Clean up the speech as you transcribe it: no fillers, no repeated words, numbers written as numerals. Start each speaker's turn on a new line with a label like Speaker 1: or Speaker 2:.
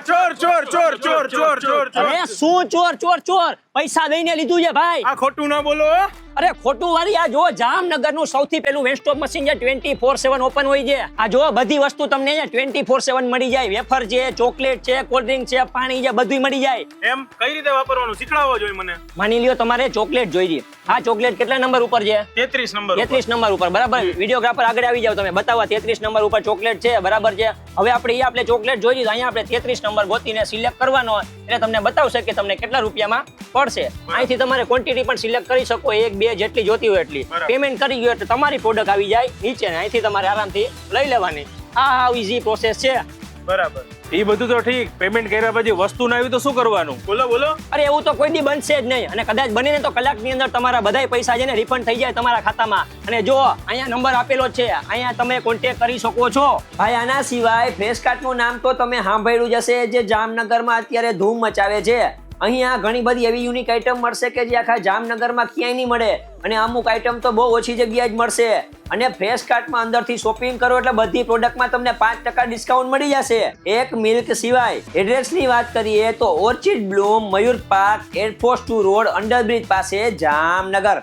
Speaker 1: ચોર ચોર ચોર ચોર ચોર ચોર ચોર
Speaker 2: અરે શું ચોર ચોર ચોર પૈસા દઈને લીધું છે ભાઈ.
Speaker 1: આ ખોટું ના બોલો
Speaker 2: અરે ખોટું વાળી આ જો જામનગરનું સૌથી પહેલું વેસ્ટોપ મશીન છે 24/7 ઓપન હોય છે. આ જો બધી વસ્તુ તમને અહીંયા 24/7 મળી જાય. વેફર છે, ચોકલેટ છે, કોલ્ડ ડ્રિંક છે, પાણી છે, બધું મળી જાય.
Speaker 1: એમ કઈ રીતે વાપરવાનું શીખડાવો જોઈએ મને.
Speaker 2: માની લ્યો તમારે ચોકલેટ જોઈએ. આ ચોકલેટ કેટલા નંબર ઉપર છે?
Speaker 1: 33 નંબર
Speaker 2: 33 નંબર ઉપર બરાબર. વિડીયોગ્રાફર આગળ આવી જાવ તમે બતાવવા 33 નંબર ઉપર ચોકલેટ છે બરાબર છે. હવે આપણે ચોકલેટ જોઈ લીધું. અહીંયા આપણે 33 નંબર ગોતીને સિલેક્ટ કરવાનો એટલે તમને બતાવશે કે તમને કેટલા રૂપિયામાં પડશે. અહીંથી તમારે ક્વોન્ટિટી પણ સિલેક્ટ કરી શકો, 1 2 જેટલી જોતી હોય એટલી. પેમેન્ટ કરી ગયો એટલે તમારી પ્રોડક્ટ આવી જાય નીચે ને અહીંથી તમારે આરામથી લઈ લેવાની. આ ઈઝી પ્રોસેસ છે.
Speaker 1: બરાબર.
Speaker 3: એ બધું તો ઠીક, પેમેન્ટ કર્યા પછી વસ્તુ ના આવી તો શું કરવાનું?
Speaker 1: બોલો બોલો.
Speaker 2: અરે એવું તો કોઈ દી બનશે જ નહીં, અને કદાચ બને ને તો કલાકની અંદર તમારા બધાય પૈસા છે ને રિફંડ થઈ જાય તમારા ખાતામાં. અને જો અહીંયા નંબર આપેલો છે, અહીંયા તમે કોન્ટેક્ટ કરી શકો છો. ભાઈ આના સિવાય ફ્રેશકાર્ટનું નામ તો તમે સાંભળ્યું જ હશે, જે જામનગરમાં અત્યારે ધૂમ મચાવે છે. અહીંયા ઘણી બધી એવી યુનિક આઈટમ મળશે કે જે આખા જામનગરમાં ક્યાંય નહીં મળે, અને અમુક આઈટમ તો બહુ ઓછી જગ્યાએ જ મળશે. અને ફ્રેશકાર્ટમાં અંદરથી શોપિંગ કરો એટલે બધી પ્રોડક્ટમાં તમને 5% ડિસ્કાઉન્ટ મળી જશે, એક મિલ્ક સિવાય. એડ્રેસની વાત કરીએ તો ઓર્ચિડ બ્લૂમ, મયુર પાર્ક, એરફોર્સ 2 રોડ, અંડરબ્રિજ પાસે, જામનગર.